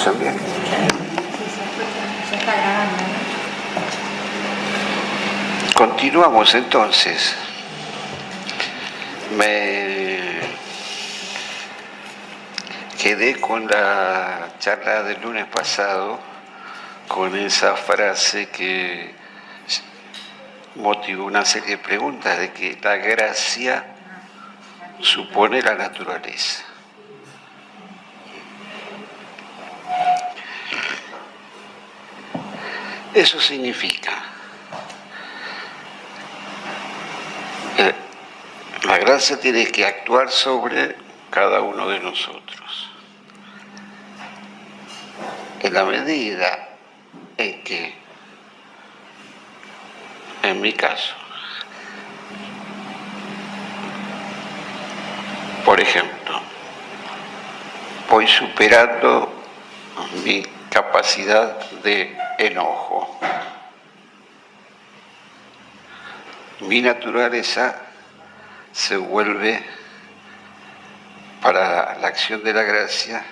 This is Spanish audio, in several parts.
escuchan bien? Se está grabando. Continuamos entonces. Me quedé con la charla del lunes pasado, con esa frase que motivó una serie de preguntas de que la gracia supone la naturaleza. Eso significa, la gracia tiene que actuar sobre cada uno de nosotros. En la medida en que, en mi caso, por ejemplo, voy superando mi capacidad de enojo, mi naturaleza se vuelve para la acción de la gracia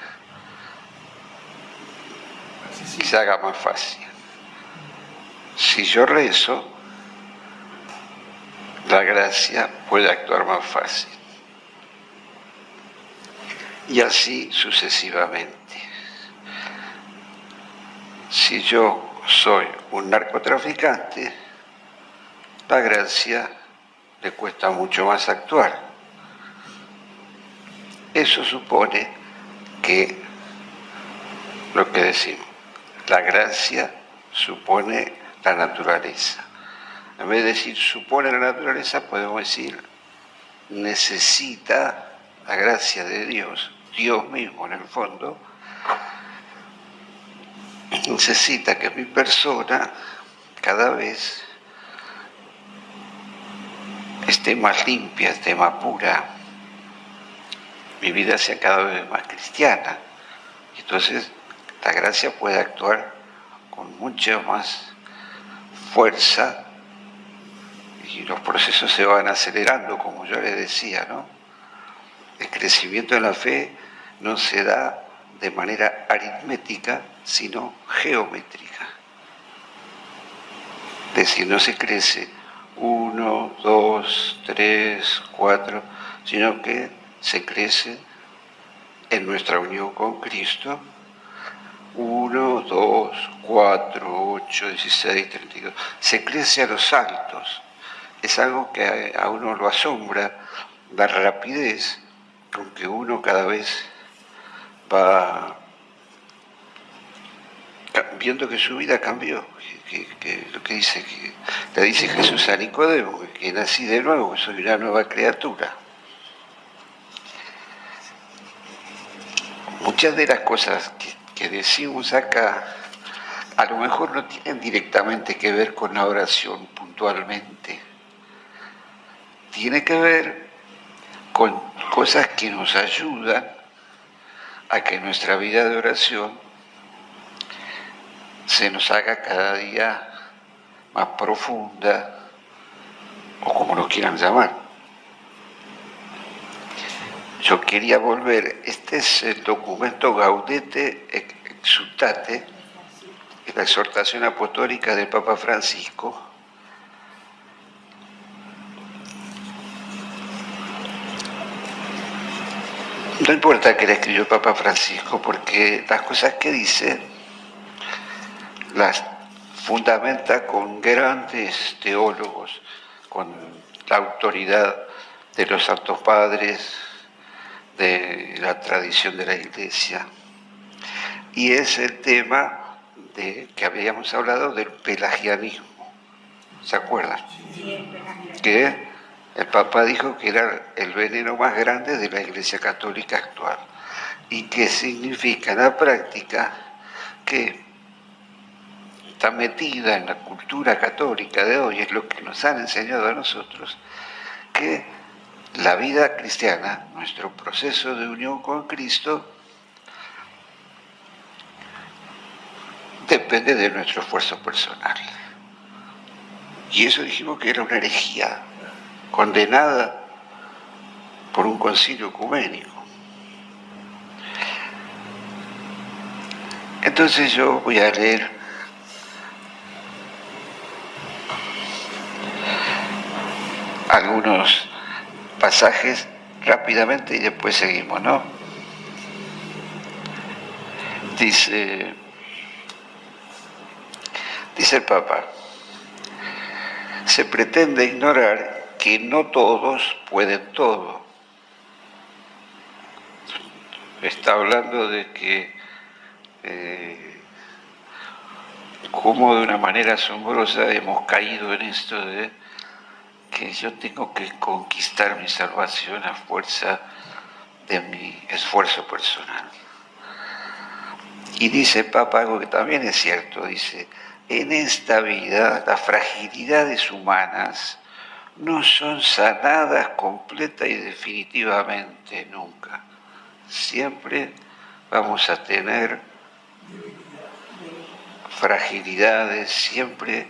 y se haga más fácil. Si yo rezo, la gracia puede actuar más fácil. Y así sucesivamente. Si yo soy un narcotraficante, la gracia le cuesta mucho más actuar. Eso supone que lo que decimos, la gracia supone la naturaleza. En vez de decir supone la naturaleza, podemos decir necesita la gracia de Dios, Dios mismo en el fondo, necesita que mi persona cada vez esté más limpia, esté más pura, mi vida sea cada vez más cristiana. Entonces la gracia puede actuar con mucha más fuerza y los procesos se van acelerando, como yo les decía, ¿no? El crecimiento de la fe no se da de manera aritmética, sino geométrica. Es decir, no se crece 1, 2, 3, 4, sino que se crece en nuestra unión con Cristo. 1, 2, 4, 8, 16, 32. Se crece a los saltos. Es algo que a uno lo asombra, la rapidez con que uno cada vez va viendo que su vida cambió, que lo que dice, que le dice Jesús a Nicodemo, que nací de nuevo, que soy una nueva criatura. Muchas de las cosas que decimos acá a lo mejor no tienen directamente que ver con la oración puntualmente. Tiene que ver con cosas que nos ayudan a que nuestra vida de oración se nos haga cada día más profunda, o como lo quieran llamar. Yo quería volver, este es el documento Gaudete et Exsultate, la exhortación apostólica del Papa Francisco. No importa que la escribió el Papa Francisco, porque las cosas que dice las fundamenta con grandes teólogos, con la autoridad de los santos padres, de la tradición de la Iglesia. Y es el tema que habíamos hablado del pelagianismo. ¿Se acuerdan? Que el Papa dijo que era el veneno más grande de la Iglesia Católica actual. Y que significa en la práctica que está metida en la cultura católica de hoy, es lo que nos han enseñado a nosotros, que la vida cristiana, nuestro proceso de unión con Cristo, depende de nuestro esfuerzo personal. Y eso dijimos que era una herejía, condenada por un concilio ecuménico. Entonces yo voy a leer algunos pasajes rápidamente y después seguimos, ¿no? Dice el Papa, se pretende ignorar que no todos pueden todo. Está hablando de que como de una manera asombrosa hemos caído en esto de que yo tengo que conquistar mi salvación a fuerza de mi esfuerzo personal. Y dice el Papa algo que también es cierto, dice, en esta vida las fragilidades humanas no son sanadas completa y definitivamente nunca. Siempre vamos a tener fragilidades, siempre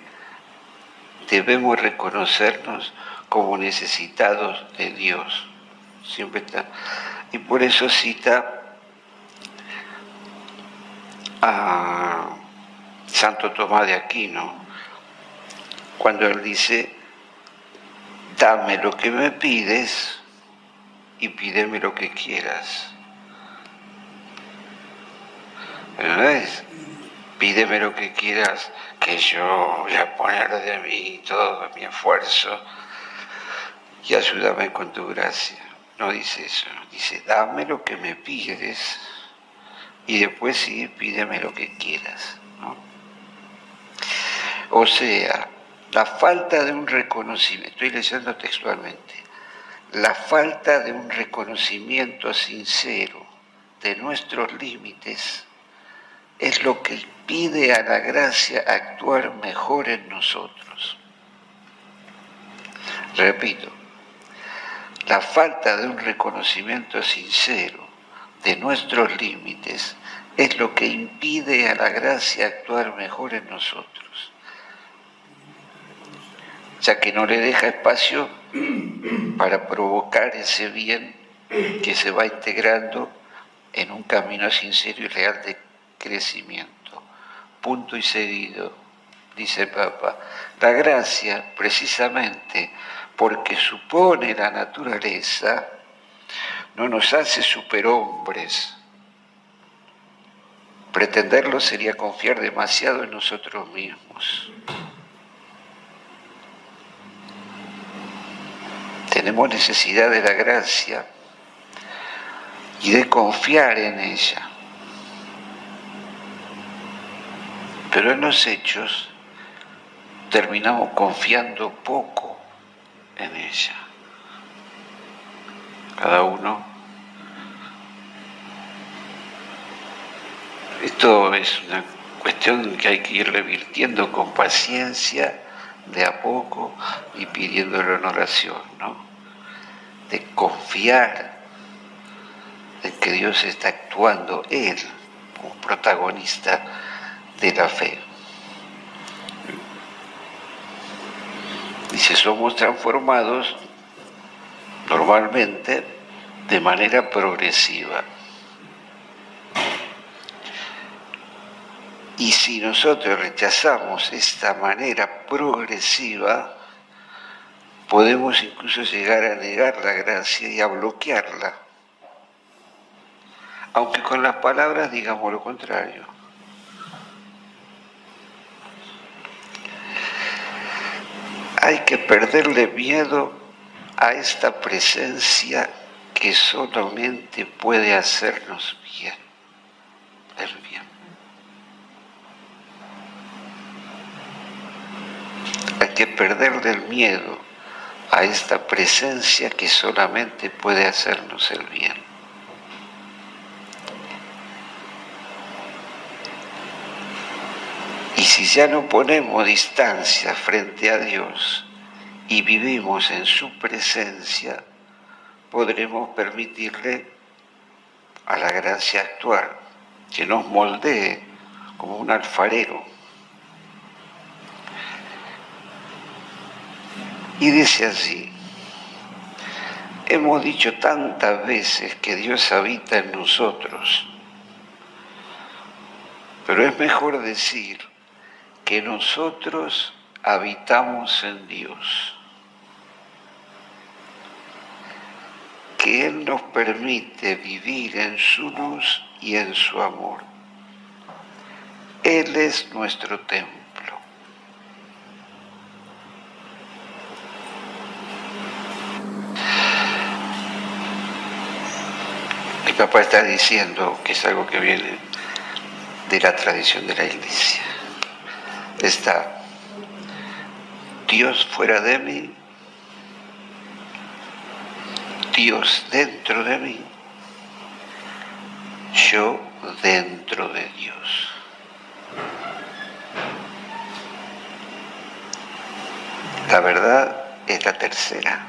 debemos reconocernos como necesitados de Dios. Siempre está. Y por eso cita a Santo Tomás de Aquino, cuando él dice, dame lo que me pides y pídeme lo que quieras. Pero no es, pídeme lo que quieras, que yo voy a poner de mí todo mi esfuerzo y ayúdame con tu gracia. No dice eso, dice, dame lo que me pides y después sí, pídeme lo que quieras, ¿no? O sea, la falta de un reconocimiento, estoy leyendo textualmente, la falta de un reconocimiento sincero de nuestros límites es lo que impide a la gracia actuar mejor en nosotros. Repito, la falta de un reconocimiento sincero de nuestros límites es lo que impide a la gracia actuar mejor en nosotros, ya que no le deja espacio para provocar ese bien que se va integrando en un camino sincero y real de crecimiento. Punto y seguido, dice el Papa, la gracia, precisamente porque supone la naturaleza, no nos hace superhombres. Pretenderlo sería confiar demasiado en nosotros mismos. Tenemos necesidad de la gracia y de confiar en ella. Pero en los hechos terminamos confiando poco en ella. Cada uno. Esto es una cuestión que hay que ir revirtiendo con paciencia, de a poco, y pidiéndolo en oración, ¿no? De confiar en que Dios está actuando, Él, como protagonista de la fe. Dice, somos transformados normalmente de manera progresiva. Y si nosotros rechazamos esta manera progresiva, podemos incluso llegar a negar la gracia y a bloquearla, aunque con las palabras digamos lo contrario. Hay que perderle miedo a esta presencia que solamente puede hacernos bien, el bien. Hay que perderle el miedo a esta presencia que solamente puede hacernos el bien. Y si ya no ponemos distancia frente a Dios y vivimos en su presencia, podremos permitirle a la gracia actuar, que nos moldee como un alfarero. Y dice así, hemos dicho tantas veces que Dios habita en nosotros, Pero es mejor decir que nosotros habitamos en Dios, que Él nos permite vivir en su luz y en su amor. Él es nuestro templo. Mi papá está diciendo que es algo que viene de la tradición de la Iglesia. Está Dios fuera de mí, Dios dentro de mí, yo dentro de Dios. La verdad es la tercera.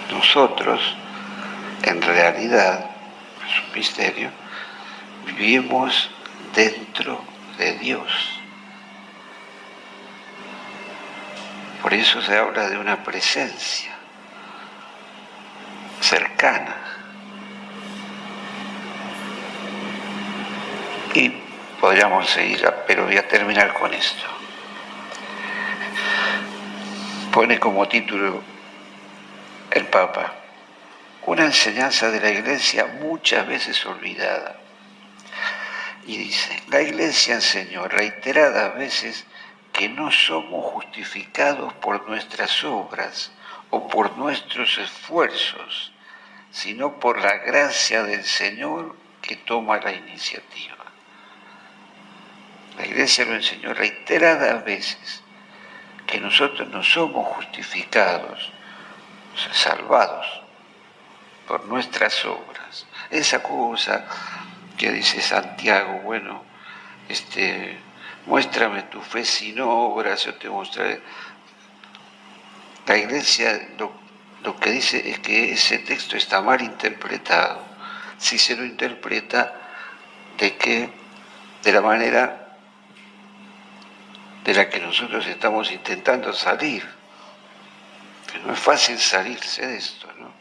Nosotros, en realidad, es un misterio, vivimos dentro de Dios. Por eso se habla de una presencia cercana. Y podríamos seguir, pero voy a terminar con esto. Pone como título el Papa: una enseñanza de la Iglesia muchas veces olvidada. Y dice: la Iglesia enseñó reiteradas veces que no somos justificados por nuestras obras o por nuestros esfuerzos, sino por la gracia del Señor que toma la iniciativa. La Iglesia lo enseñó reiteradas veces, que nosotros no somos justificados, o sea, salvados por nuestras obras. Esa cosa que dice Santiago, bueno, muéstrame tu fe sin obras, yo te mostraré. La Iglesia lo que dice es que ese texto está mal interpretado. Si se lo interpreta de la manera de la que nosotros estamos intentando salir. Que no es fácil salirse de esto, ¿no?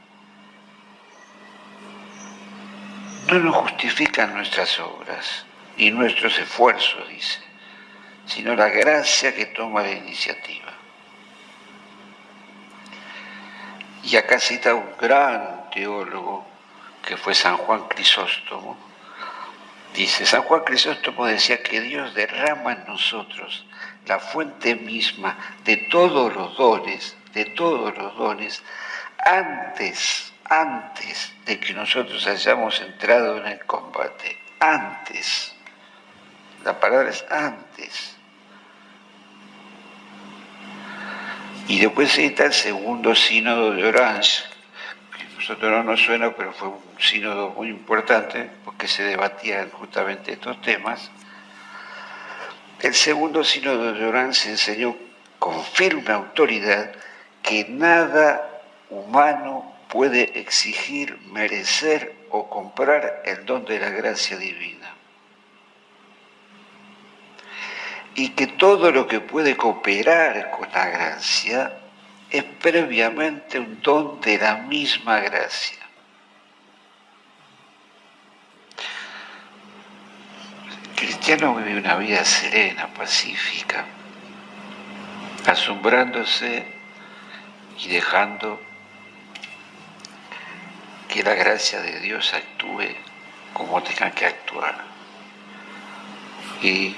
No nos justifican nuestras obras y nuestros esfuerzos, dice, sino la gracia que toma la iniciativa. Y acá cita un gran teólogo que fue San Juan Crisóstomo. Dice: San Juan Crisóstomo decía que Dios derrama en nosotros la fuente misma de todos los dones, antes de que nosotros hayamos entrado en el combate. Antes. La palabra es antes. Y después cita el segundo sínodo de Orange, que a nosotros no nos suena, pero fue un sínodo muy importante, porque se debatían justamente estos temas. El segundo sínodo de Orange enseñó con firme autoridad que nada humano puede exigir, merecer o comprar el don de la gracia divina. Y que todo lo que puede cooperar con la gracia es previamente un don de la misma gracia. El cristiano vive una vida serena, pacífica, asombrándose y dejando que la gracia de Dios actúe como tenga que actuar. Y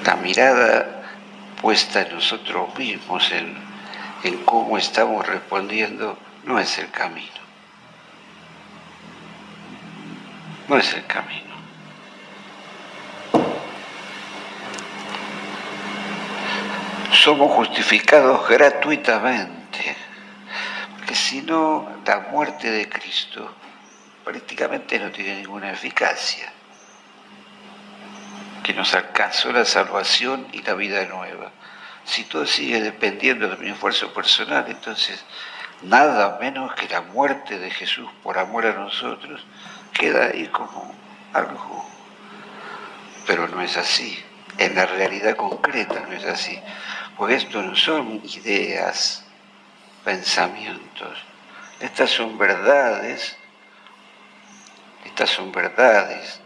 la mirada puesta en nosotros mismos, en cómo estamos respondiendo, no es el camino. No es el camino. Somos justificados gratuitamente, porque si no, la muerte de Cristo prácticamente no tiene ninguna eficacia, que nos alcanzó la salvación y la vida nueva. Si todo sigue dependiendo de mi esfuerzo personal, entonces nada menos que la muerte de Jesús por amor a nosotros queda ahí como algo. Pero no es así, en la realidad concreta no es así, porque esto no son ideas, pensamientos, estas son verdades Estas son verdades.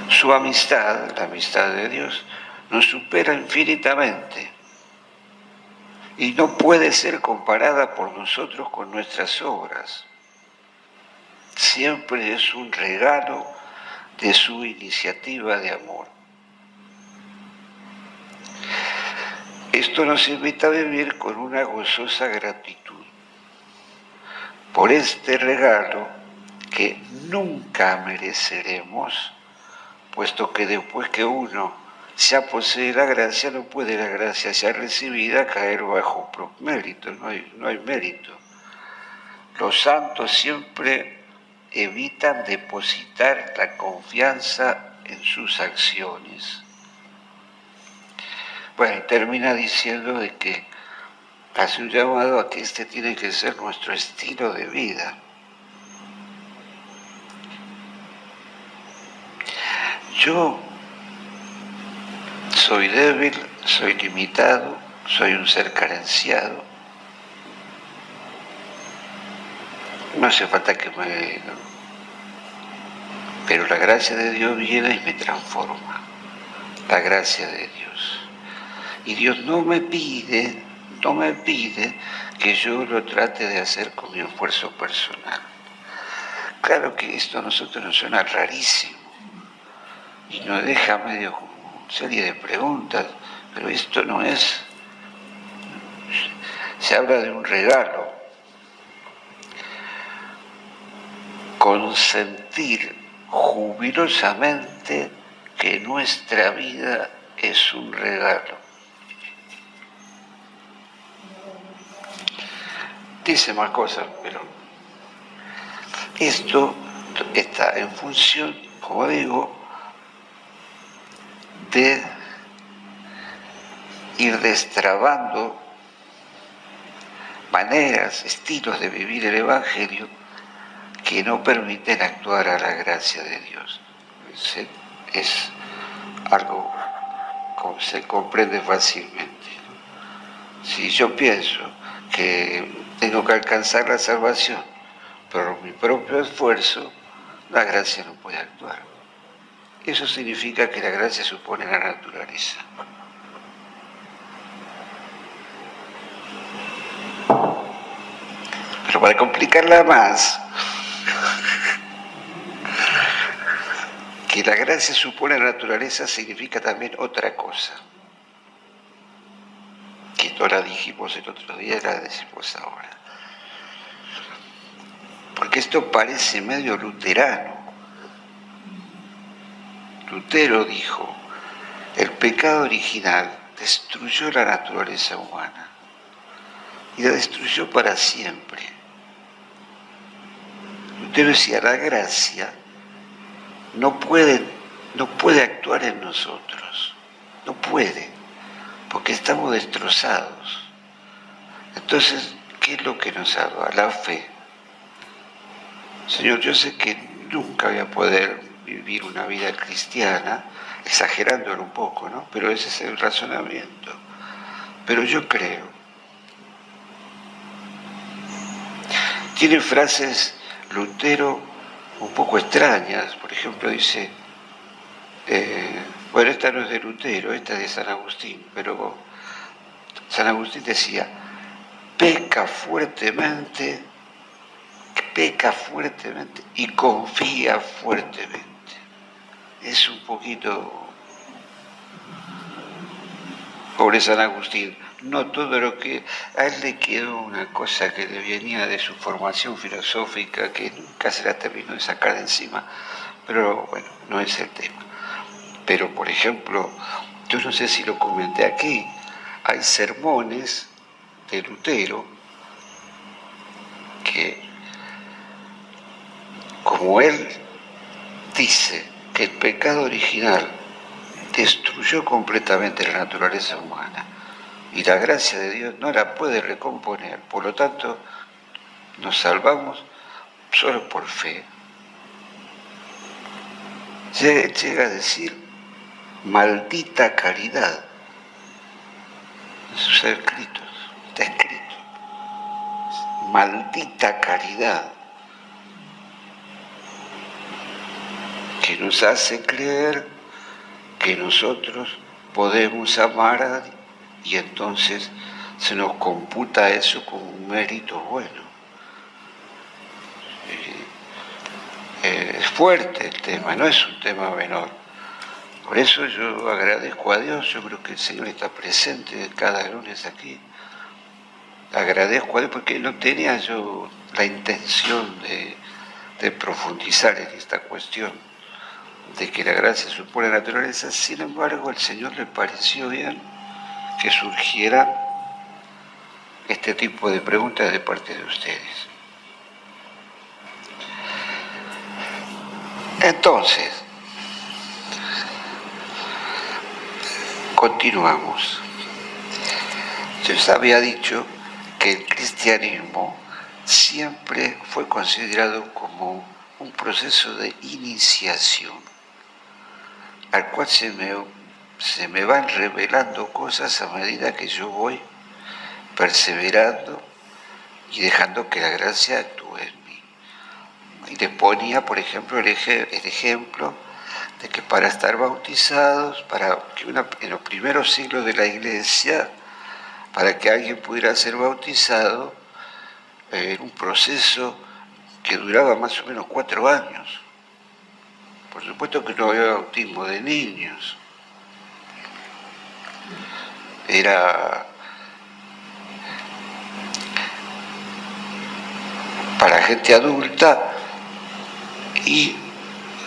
Su amistad, la amistad de Dios, nos supera infinitamente y no puede ser comparada por nosotros con nuestras obras. Siempre es un regalo de su iniciativa de amor. Esto nos invita a vivir con una gozosa gratitud por este regalo que nunca mereceremos, puesto que después que uno ya posee la gracia, no puede la gracia ya recibida caer bajo mérito, no hay mérito. Los santos siempre evitan depositar la confianza en sus acciones. Bueno, y termina diciendo de que hace un llamado a que este tiene que ser nuestro estilo de vida. Yo soy débil, soy limitado, soy un ser carenciado. No hace falta que pero la gracia de Dios viene y me transforma. La gracia de Dios. Y Dios no me pide que yo lo trate de hacer con mi esfuerzo personal. Claro que esto a nosotros nos suena rarísimo y nos deja medio una serie de preguntas, pero esto no es. Se habla de un regalo. Consentir jubilosamente que nuestra vida es un regalo. Dice más cosas, pero esto está en función, como digo, de ir destrabando maneras, estilos de vivir el Evangelio que no permiten actuar a la gracia de Dios. Es algo que se comprende fácilmente. Si yo pienso que tengo que alcanzar la salvación por mi propio esfuerzo, la gracia no puede actuar. Eso significa que la gracia supone la naturaleza. Pero para complicarla más, que la gracia supone la naturaleza significa también otra cosa, que no la dijimos el otro día, la decimos ahora. Porque esto parece medio luterano. Lutero dijo, el pecado original destruyó la naturaleza humana y la destruyó para siempre. Lutero decía, la gracia no puede actuar en nosotros, no puede, porque estamos destrozados. Entonces, ¿qué es lo que nos salva? La fe. Señor, yo sé que nunca voy a poder vivir una vida cristiana, exagerándolo un poco, ¿no? Pero ese es el razonamiento. Pero yo creo. Tiene frases Lutero un poco extrañas. Por ejemplo, dice, bueno, esta no es de Lutero, esta es de San Agustín, pero San Agustín decía, peca fuertemente y confía fuertemente. Es un poquito, pobre San Agustín, no todo lo que a él le quedó una cosa que le venía de su formación filosófica que nunca se la terminó de sacar de encima, pero bueno, no es el tema. Pero por ejemplo, yo no sé si lo comenté aquí, hay sermones de Lutero que, como él dice que el pecado original destruyó completamente la naturaleza humana y la gracia de Dios no la puede recomponer, por lo tanto nos salvamos solo por fe. Llega a decir, maldita caridad. Eso está escrito. Maldita caridad. que nos hace creer que nosotros podemos amar a Dios y entonces se nos computa eso como un mérito bueno. Es fuerte el tema, no es un tema menor. Por eso yo agradezco a Dios, yo creo que el Señor está presente cada lunes aquí. Agradezco a Dios porque no tenía yo la intención de profundizar en esta cuestión, de que la gracia supone la naturaleza. Sin embargo, al Señor le pareció bien que surgiera este tipo de preguntas de parte de ustedes. Entonces, continuamos. Yo les había dicho que el cristianismo siempre fue considerado como un proceso de iniciación, al cual se me van revelando cosas a medida que yo voy perseverando y dejando que la gracia actúe en mí. Y les ponía, por ejemplo, el ejemplo de que para estar bautizados, en los primeros siglos de la Iglesia, para que alguien pudiera ser bautizado, era un proceso que duraba más o menos 4 años. Por supuesto que no había bautismo de niños. Era para gente adulta y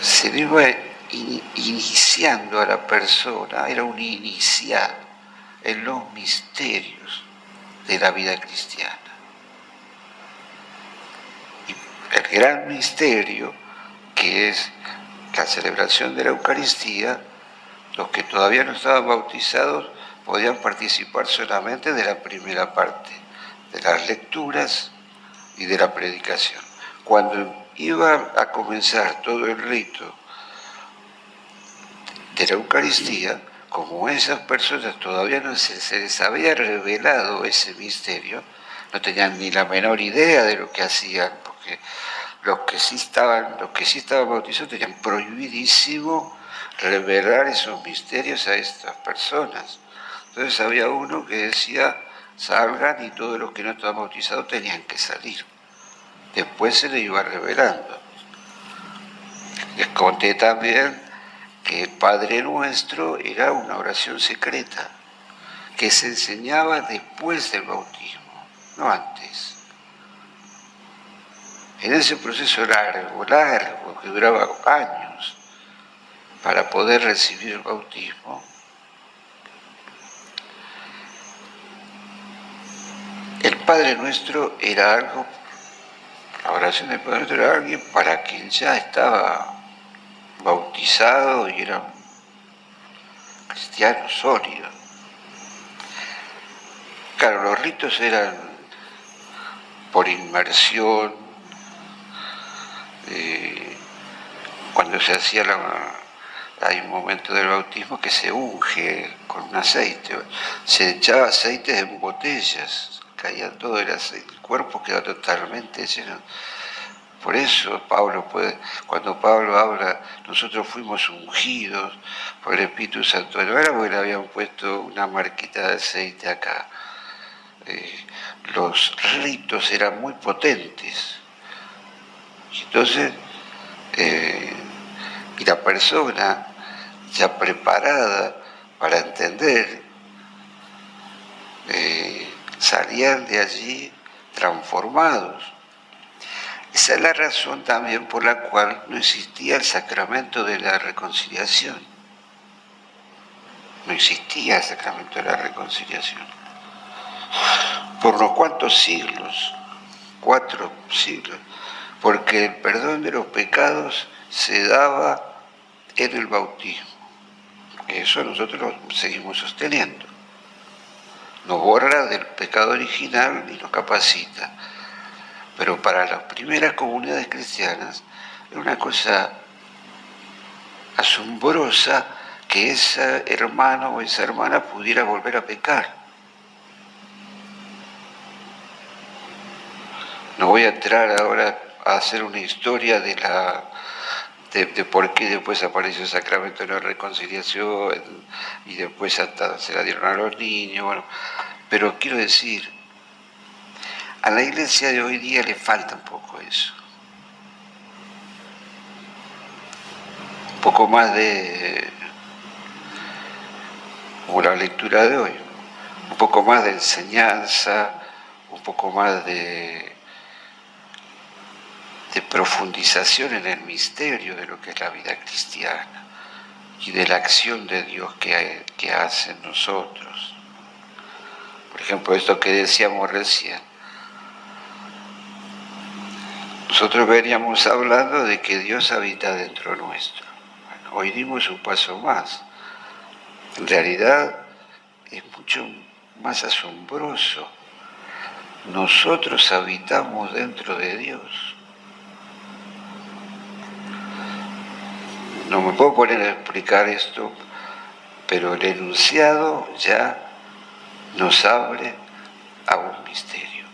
se le iba iniciando a la persona, era un iniciado en los misterios de la vida cristiana. Y el gran misterio, que es la celebración de la Eucaristía, los que todavía no estaban bautizados podían participar solamente de la primera parte, de las lecturas y de la predicación. Cuando iba a comenzar todo el rito de la Eucaristía, como esas personas todavía no se les había revelado ese misterio, no tenían ni la menor idea de lo que hacían, porque los que sí estaban bautizados tenían prohibidísimo revelar esos misterios a estas personas. Entonces había uno que decía, salgan, y todos los que no estaban bautizados tenían que salir. Después se le iba revelando. Les conté también que el Padre Nuestro era una oración secreta, que se enseñaba después del bautismo, no antes. En ese proceso largo, que duraba años, para poder recibir el bautismo, el Padre Nuestro era algo, la oración del Padre Nuestro era alguien para quien ya estaba bautizado y era un cristiano sólido. Claro, los ritos eran por inmersión, cuando se hacía hay un momento del bautismo que se unge con un aceite, se echaba aceite en botellas, caía todo el aceite, el cuerpo quedaba totalmente lleno. Por eso cuando Pablo habla, nosotros fuimos ungidos por el Espíritu Santo, no era porque le habían puesto una marquita de aceite acá. Los ritos eran muy potentes. Entonces, y la persona ya preparada para entender, salían de allí transformados. Esa es la razón también por la cual no existía el sacramento de la reconciliación. No existía el sacramento de la reconciliación. Por unos cuantos siglos, 4 siglos, porque el perdón de los pecados se daba en el bautismo. Eso nosotros lo seguimos sosteniendo. Nos borra del pecado original y nos capacita. Pero para las primeras comunidades cristianas era una cosa asombrosa que ese hermano o esa hermana pudiera volver a pecar. No voy a entrar ahora a hacer una historia de de por qué después apareció el sacramento de la reconciliación y después hasta se la dieron a los niños, bueno, pero quiero decir, a la iglesia de hoy día le falta un poco eso. Un poco más de, como la lectura de hoy, un poco más de enseñanza, un poco más de profundización en el misterio de lo que es la vida cristiana y de la acción de Dios que hace en nosotros. Por ejemplo, esto que decíamos recién. Nosotros veníamos hablando de que Dios habita dentro nuestro. Bueno, hoy dimos un paso más. En realidad es mucho más asombroso. Nosotros habitamos dentro de Dios. No me puedo poner a explicar esto, pero el enunciado ya nos abre a un misterio.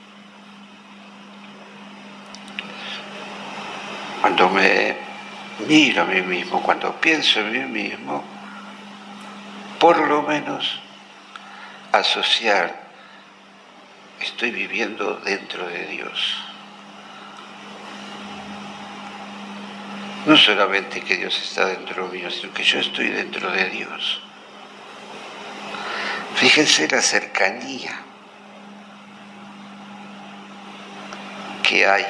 Cuando me miro a mí mismo, cuando pienso en mí mismo, por lo menos asociar, estoy viviendo dentro de Dios. No solamente que Dios está dentro mío, sino que yo estoy dentro de Dios. Fíjense la cercanía que hay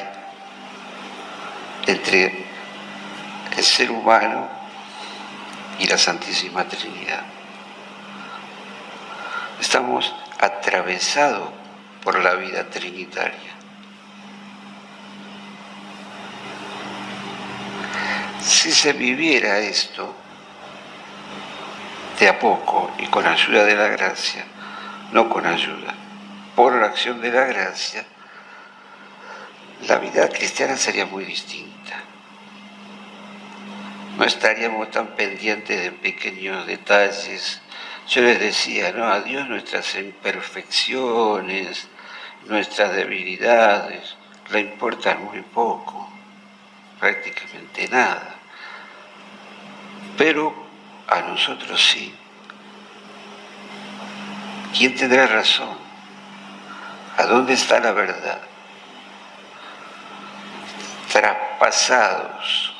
entre el ser humano y la Santísima Trinidad. Estamos atravesados por la vida trinitaria. Si se viviera esto de a poco y con ayuda de la gracia, no con ayuda, por la acción de la gracia, la vida cristiana sería muy distinta. No estaríamos tan pendientes de pequeños detalles. Yo les decía, ¿no? A Dios nuestras imperfecciones, nuestras debilidades, le importan muy poco, prácticamente nada. Pero a nosotros sí. ¿Quién tendrá razón? ¿A dónde está la verdad? Traspasados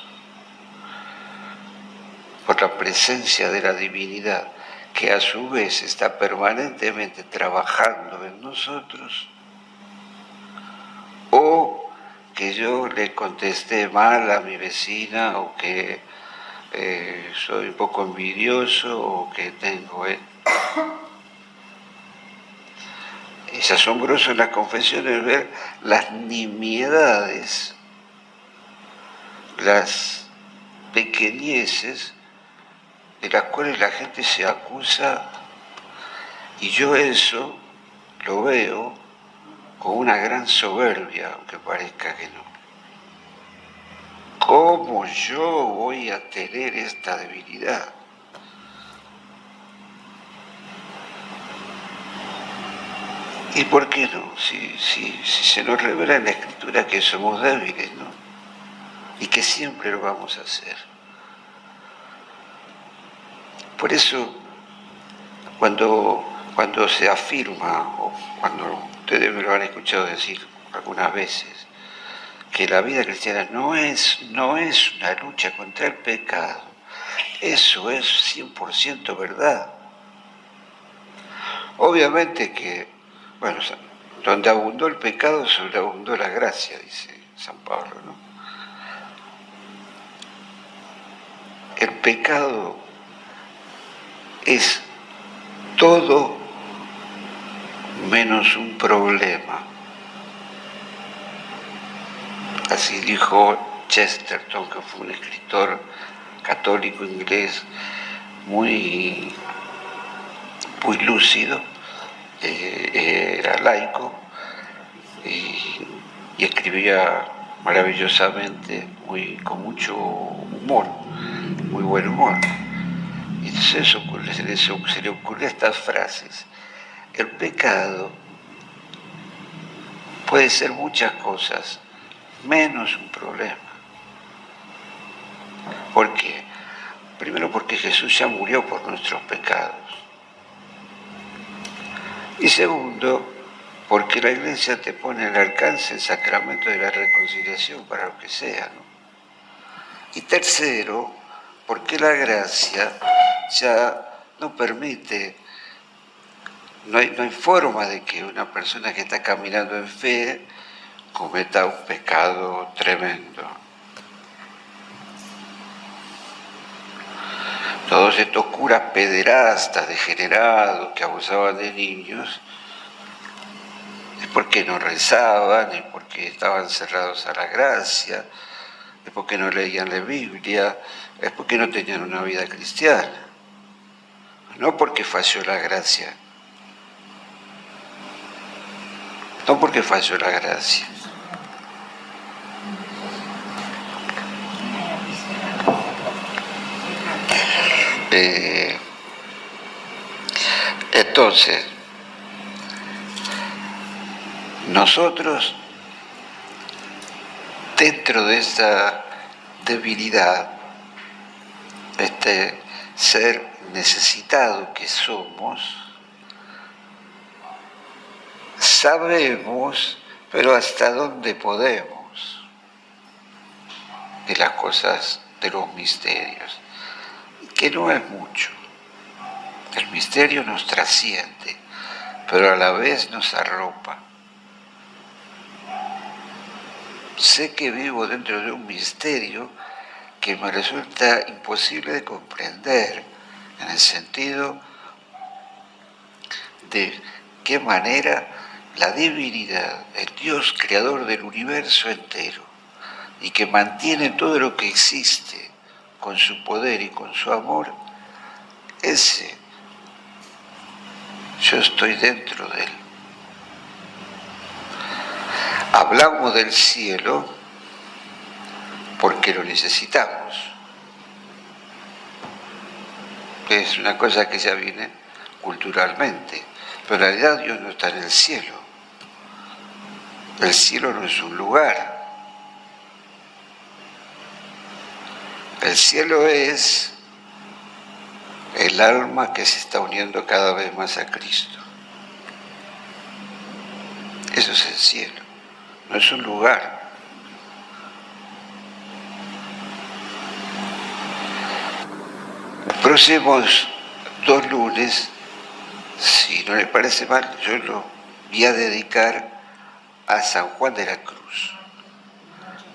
por la presencia de la divinidad, que a su vez está permanentemente trabajando en nosotros, o que yo le contesté mal a mi vecina, o que soy un poco envidioso, o que tengo... Es asombroso en las confesiones ver las nimiedades, las pequeñeces de las cuales la gente se acusa, y yo eso lo veo con una gran soberbia, aunque parezca que no. ¿Cómo yo voy a tener esta debilidad? ¿Y por qué no? Si se nos revela en la Escritura que somos débiles, ¿no? Y que siempre lo vamos a hacer. Por eso, cuando se afirma, o cuando ustedes me lo han escuchado decir algunas veces, que la vida cristiana no es una lucha contra el pecado, eso es 100% verdad. Obviamente que, bueno, donde abundó el pecado, sobreabundó la gracia, dice San Pablo, ¿no? El pecado es todo menos un problema. Así dijo Chesterton, que fue un escritor católico inglés muy lúcido, era laico y escribía maravillosamente, con mucho humor, muy buen humor. Y entonces se le ocurrió estas frases: el pecado puede ser muchas cosas, menos un problema. Jesús ya murió por nuestros pecados. Y segundo, porque la Iglesia te pone al alcance el sacramento de la reconciliación para lo que sea, ¿no? Y tercero, porque la gracia ya no permite, no hay forma de que una persona que está caminando en fe cometa un pecado tremendo. Todos estos curas pederastas, degenerados, que abusaban de niños, es porque no rezaban, es porque estaban cerrados a la gracia, es porque no leían la Biblia, es porque no tenían una vida cristiana, no porque falló la gracia, no porque falló la gracia. Entonces, nosotros, dentro de esa debilidad, este ser necesitado que somos, sabemos, pero hasta dónde podemos, de las cosas, de los misterios, que no es mucho. El misterio nos trasciende, pero a la vez nos arropa. Sé que vivo dentro de un misterio que me resulta imposible de comprender, en el sentido de qué manera la divinidad, el Dios creador del universo entero, y que mantiene todo lo que existe con su poder y con su amor, ese, yo estoy dentro de él. Hablamos del cielo porque lo necesitamos. Es una cosa que ya viene culturalmente, pero en realidad Dios no está en el cielo. El cielo no es un lugar. El cielo es el alma que se está uniendo cada vez más a Cristo. Eso es el cielo, no es un lugar. Próximos 2 lunes, si no le parece mal, yo lo voy a dedicar a San Juan de la Cruz.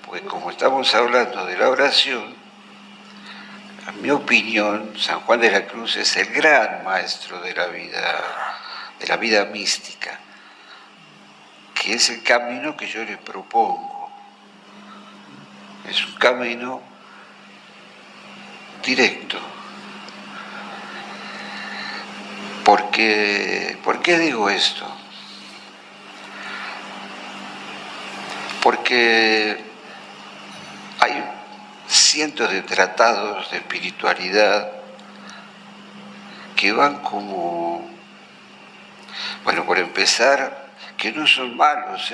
Pues como estamos hablando de la oración, en mi opinión, San Juan de la Cruz es el gran maestro de la vida mística, que es el camino que yo le propongo. Es un camino directo. ¿Por qué digo esto? Porque hay cientos de tratados de espiritualidad que van como, bueno, por empezar, que no son malos,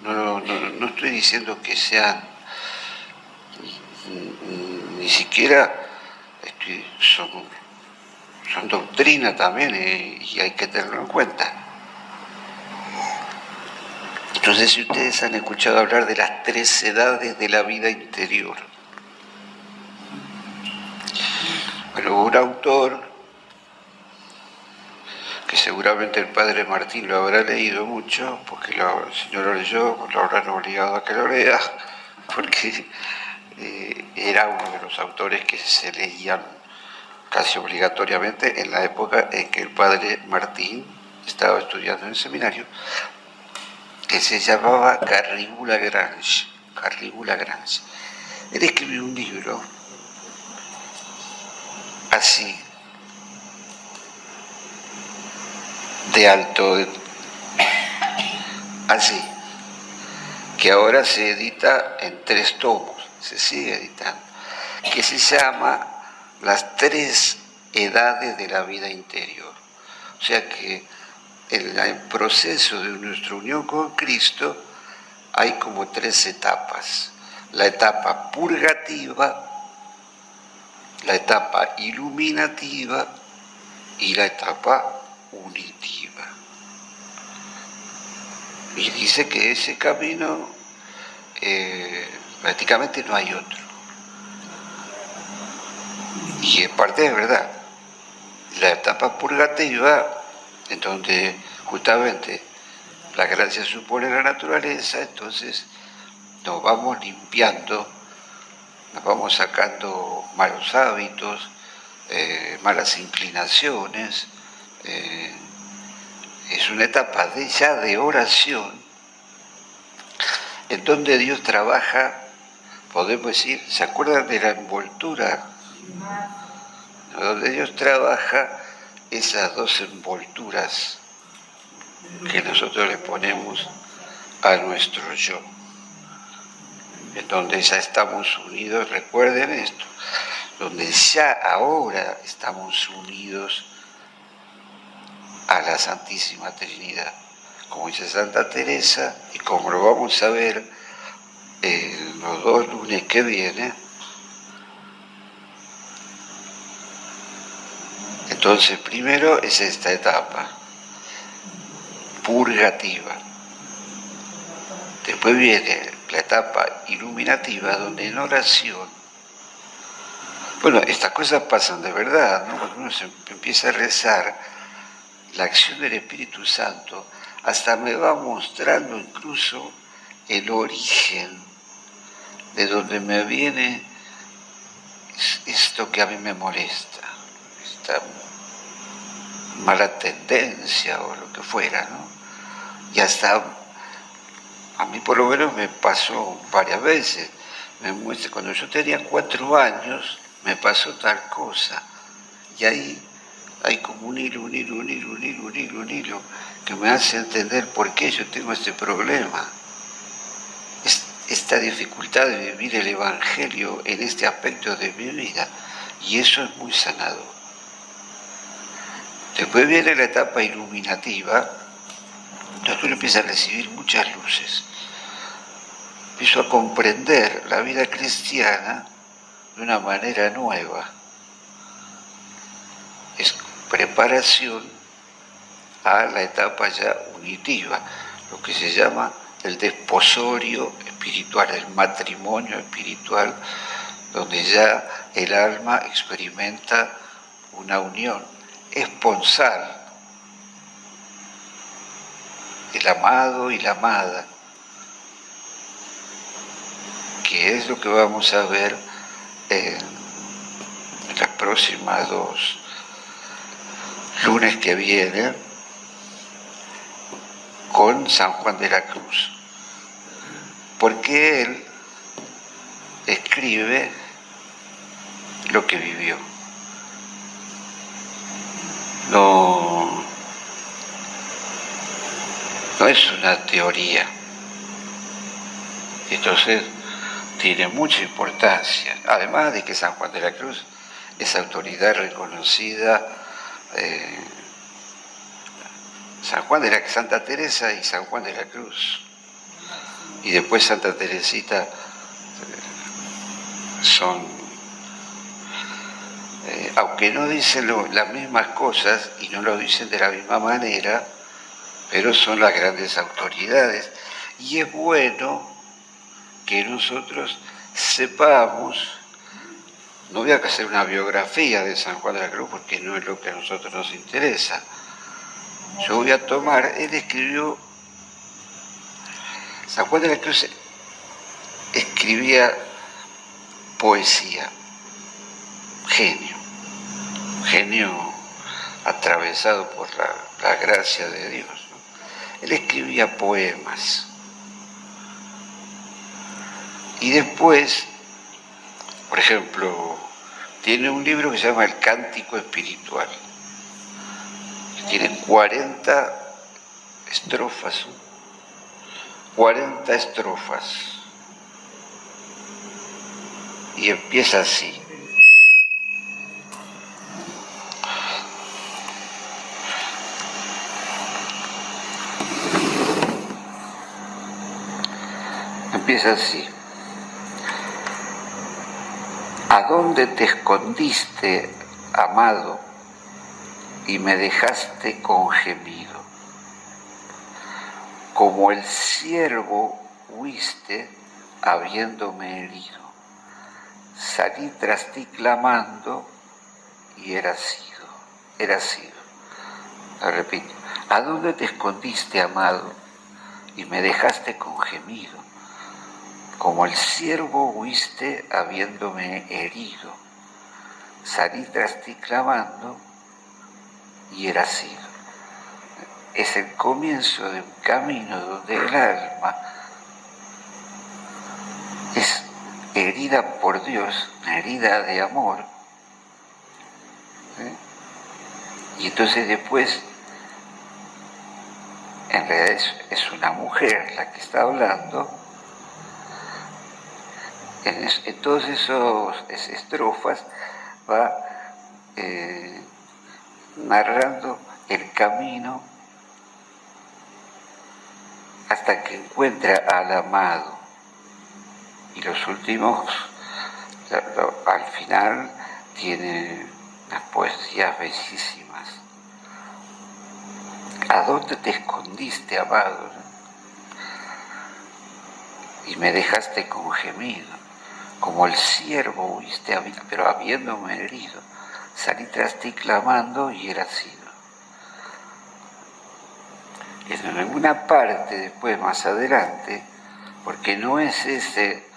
no estoy diciendo que sean, ni siquiera son doctrina también y hay que tenerlo en cuenta. Entonces, si ustedes han escuchado hablar de las 3 edades de la vida interior, bueno, un autor que seguramente el padre Martín lo habrá leído mucho, porque si no lo leyó, lo habrán obligado a que lo lea, porque era uno de los autores que se leían casi obligatoriamente en la época en que el padre Martín estaba estudiando en el seminario, que se llamaba Garrigou Lagrange. Él escribió un libro así, de alto, así, que ahora se edita en 3 tomos, se sigue editando, que se llama Las 3 edades de la vida interior. O sea que en el proceso de nuestra unión con Cristo hay como 3 etapas. La etapa purgativa, la etapa iluminativa y la etapa unitiva. Y dice que ese camino prácticamente no hay otro. Y en parte es verdad. La etapa purgativa, en donde justamente la gracia supone la naturaleza, entonces nos vamos limpiando, nos vamos sacando malos hábitos, malas inclinaciones. Es una etapa ya de oración, en donde Dios trabaja, podemos decir, ¿se acuerdan de la envoltura? Donde Dios trabaja esas dos envolturas que nosotros le ponemos a nuestro yo, en donde ya estamos unidos, recuerden esto, donde ya ahora estamos unidos a la Santísima Trinidad, como dice Santa Teresa, y como lo vamos a ver los 2 lunes que vienen. Entonces, primero es esta etapa purgativa. Después viene la etapa iluminativa, donde en oración, bueno, estas cosas pasan de verdad, ¿no? Cuando uno se empieza a rezar, la acción del Espíritu Santo hasta me va mostrando incluso el origen de donde me viene esto que a mí me molesta, esta mala tendencia o lo que fuera, ¿no? Y hasta a mí por lo menos me pasó varias veces. Me muestra, cuando yo tenía 4 años, me pasó tal cosa. Y ahí hay como un hilo que me hace entender por qué yo tengo este problema. Esta dificultad de vivir el Evangelio en este aspecto de mi vida. Y eso es muy sanador. Después viene la etapa iluminativa, donde uno empieza a recibir muchas luces. Empiezo a comprender la vida cristiana de una manera nueva. Es preparación a la etapa ya unitiva, lo que se llama el desposorio espiritual, el matrimonio espiritual, donde ya el alma experimenta una unión esponsal, el amado y la amada, que es lo que vamos a ver en las próximas 2 lunes que vienen con San Juan de la Cruz, porque él escribe lo que vivió. No es una teoría. Entonces tiene mucha importancia, además de que San Juan de la Cruz es autoridad reconocida. Santa Teresa y San Juan de la Cruz, y después Santa Teresita, son, aunque no dicen las mismas cosas y no lo dicen de la misma manera, pero son las grandes autoridades. Y es bueno que nosotros sepamos, no voy a hacer una biografía de San Juan de la Cruz porque no es lo que a nosotros nos interesa. Yo voy a tomar, él escribió, San Juan de la Cruz escribía poesía, genio atravesado por la gracia de Dios, ¿no? Él escribía poemas. Y después, por ejemplo, tiene un libro que se llama El Cántico Espiritual. Tiene 40 estrofas. 40 estrofas. Y empieza así. Empieza así. ¿A dónde te escondiste, amado, y me dejaste con gemido? Como el ciervo huiste, habiéndome herido. Salí tras ti clamando, y era sido. Lo repito. ¿A dónde te escondiste, amado, y me dejaste con gemido? Como el ciervo huiste, habiéndome herido. Salí tras ti clamando, y era sido. Es el comienzo de un camino donde el alma es herida por Dios, una herida de amor. Y entonces después, en realidad es una mujer la que está hablando. En todas esas estrofas va narrando el camino hasta que encuentra al amado. Y los últimos, al final, tienen unas poesías bellísimas. ¿A dónde te escondiste, amado? Y me dejaste con gemido. Como el ciervo huiste, pero habiéndome herido. Salí tras ti clamando, y era sido. En alguna parte, después, más adelante, porque no es ese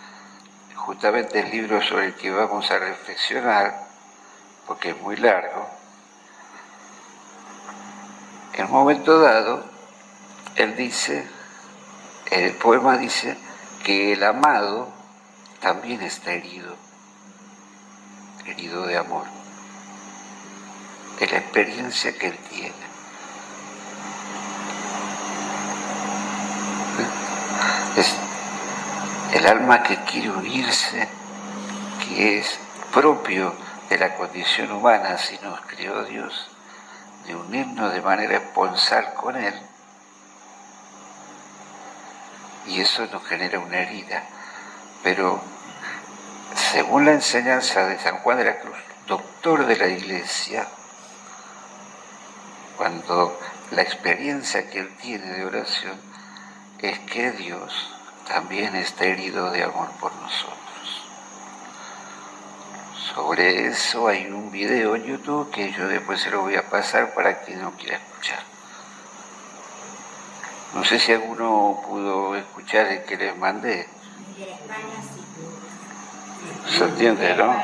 justamente el libro sobre el que vamos a reflexionar, porque es muy largo, en un momento dado, él dice, el poema dice que el amado también está herido de amor, de la experiencia que él tiene. Es el alma que quiere unirse, que es propio de la condición humana, así nos creó Dios, de unirnos de manera esponsal con Él, y eso nos genera una herida. Pero según la enseñanza de San Juan de la Cruz, doctor de la Iglesia, cuando la experiencia que él tiene de oración es que Dios también está herido de amor por nosotros. Sobre eso hay un video en YouTube que yo después se lo voy a pasar para quien no quiera escuchar. No sé si alguno pudo escuchar el que les mandé. De España sí. ¿Se entiende, no?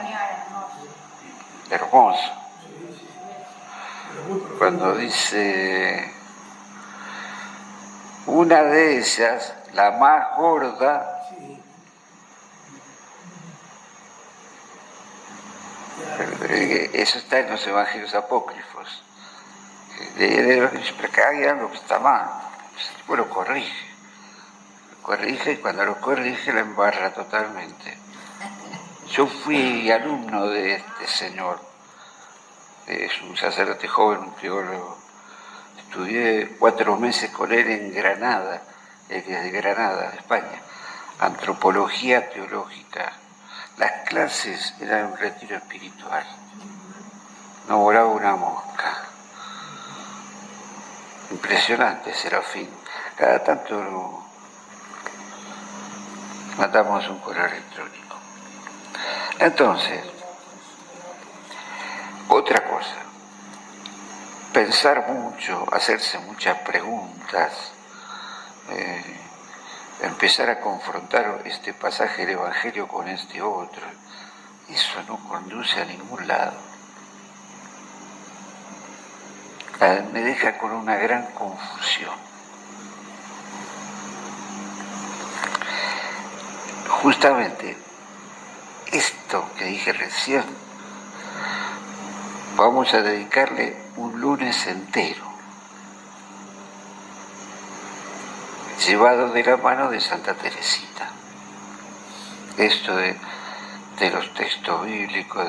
Hermoso. Cuando dice, una de ellas, la más gorda, eso está en los evangelios apócrifos. Pero acá hay algo que está mal. El tipo lo corrige y cuando lo corrige lo embarra totalmente. Yo fui alumno de este señor, es un sacerdote joven, un teólogo. Estudié 4 meses con él en Granada, él es de Granada, de España, antropología teológica. Las clases eran un retiro espiritual, no volaba una mosca. Impresionante, Serafín. Cada tanto mandamos un correo electrónico. Entonces, otra cosa, pensar mucho, hacerse muchas preguntas, empezar a confrontar este pasaje del Evangelio con este otro, eso no conduce a ningún lado. Me deja con una gran confusión. Justamente esto que dije recién, vamos a dedicarle un lunes entero, llevado de la mano de Santa Teresita. Esto de los textos bíblicos,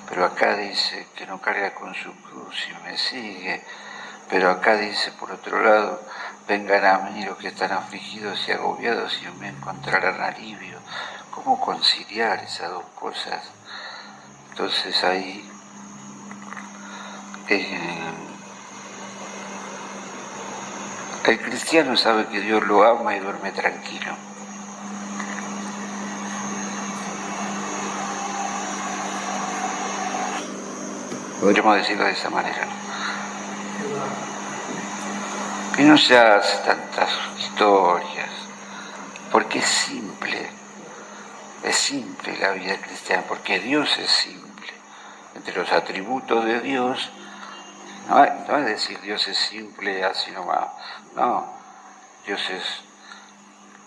pero acá dice que no carga con su cruz y me sigue, pero acá dice por otro lado, vengan a mí los que están afligidos y agobiados y me encontrarán alivio. ¿Cómo conciliar esas dos cosas? Entonces ahí el cristiano sabe que Dios lo ama y duerme tranquilo. Podríamos decirlo de esa manera, ¿no? Que no se hace tantas historias, porque es simple la vida cristiana, porque Dios es simple. Entre los atributos de Dios, no es decir Dios es simple así nomás, no, Dios es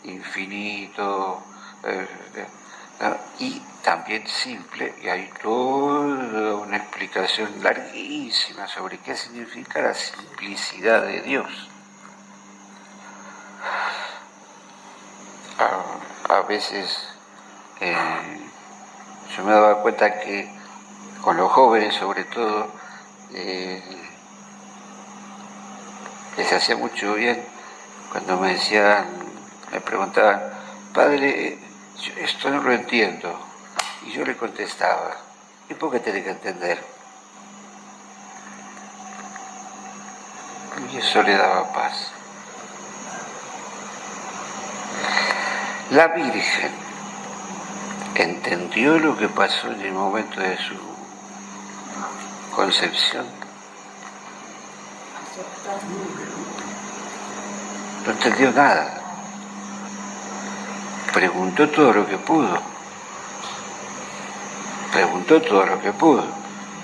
infinito, y también simple, y hay toda una explicación larguísima sobre qué significa la simplicidad de Dios. A veces yo me daba cuenta que con los jóvenes sobre todo les hacía mucho bien cuando me preguntaban, padre, yo esto no lo entiendo, y yo le contestaba, ¿y por qué tenés que entender? Y eso le daba paz. La Virgen entendió lo que pasó en el momento de su concepción. No entendió nada. Preguntó todo lo que pudo.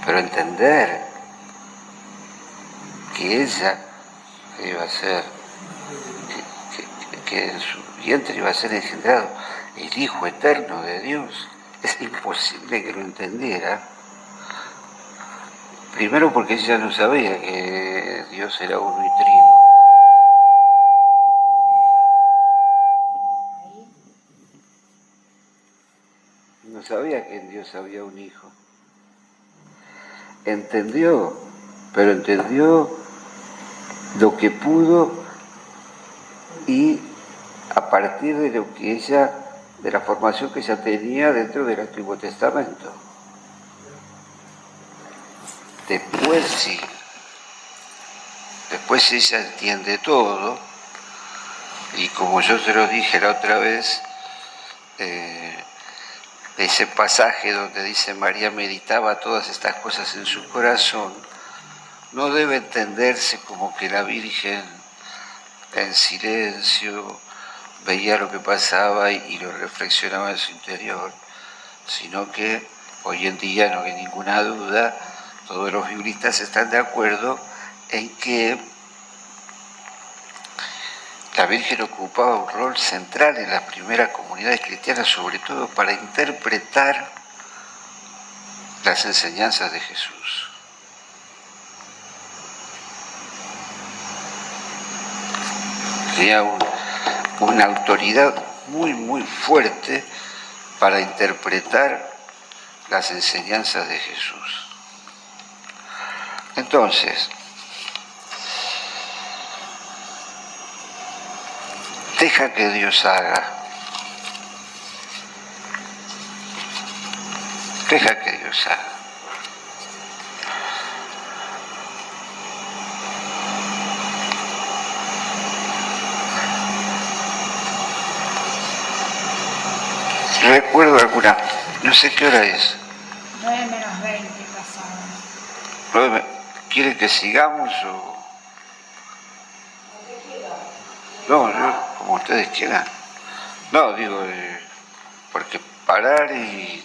Pero entender que ella iba a ser, que en su vientre iba a ser engendrado el Hijo Eterno de Dios, es imposible que lo entendiera. Primero porque ella no sabía que Dios era uno y trino. No sabía que en Dios había un Hijo. Entendió, pero entendió lo que pudo y a partir de lo que de la formación que ella tenía dentro del Antiguo Testamento. Después ella entiende todo, y como yo se lo dije la otra vez, ese pasaje donde dice María meditaba todas estas cosas en su corazón, no debe entenderse como que la Virgen en silencio veía lo que pasaba y lo reflexionaba en su interior, sino que hoy en día no hay ninguna duda, todos los biblistas están de acuerdo en que la Virgen ocupaba un rol central en las primeras comunidades cristianas, sobre todo para interpretar las enseñanzas de Jesús. Tenía una autoridad muy, muy fuerte para interpretar las enseñanzas de Jesús. Entonces, deja que Dios haga. Deja que Dios haga. Recuerdo alguna, no sé qué hora es. 9:20 pasadas. ¿Quiere que sigamos o...? No, como ustedes quieran. No, digo, porque parar y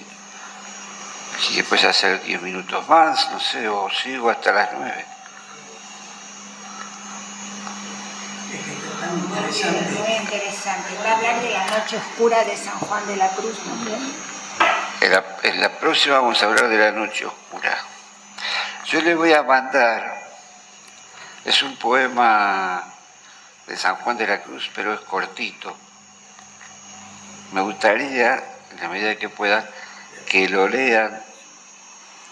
después hacer 10 minutos más, no sé, o sigo hasta las 9. Muy interesante. Va a hablar de la noche oscura de San Juan de la Cruz también. En la próxima vamos a hablar de la noche oscura. Yo le voy a mandar, es un poema de San Juan de la Cruz, pero es cortito. Me gustaría, en la medida que puedan, que lo lean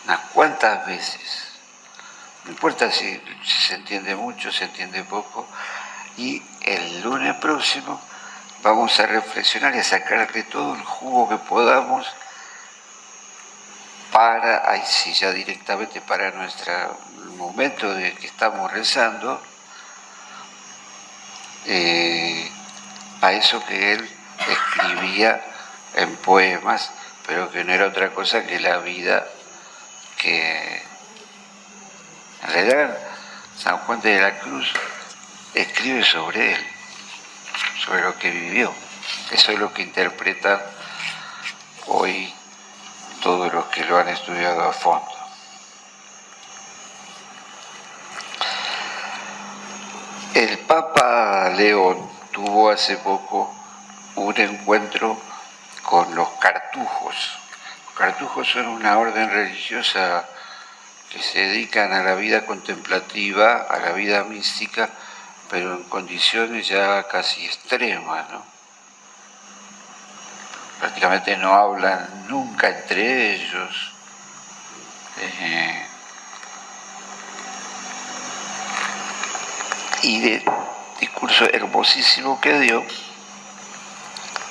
unas cuantas veces. No importa si se entiende mucho, se entiende poco. Y el lunes próximo vamos a reflexionar y a sacarle todo el jugo que podamos ahí sí, ya directamente para nuestro momento de que estamos rezando, a eso que él escribía en poemas, pero que no era otra cosa que la vida que en realidad San Juan de la Cruz escribe sobre él, sobre lo que vivió. Eso es lo que interpretan hoy todos los que lo han estudiado a fondo. El Papa León tuvo hace poco un encuentro con los cartujos. Los cartujos son una orden religiosa que se dedican a la vida contemplativa, a la vida mística, pero en condiciones ya casi extremas, ¿no? Prácticamente no hablan nunca entre ellos. Y de discurso hermosísimo que dio,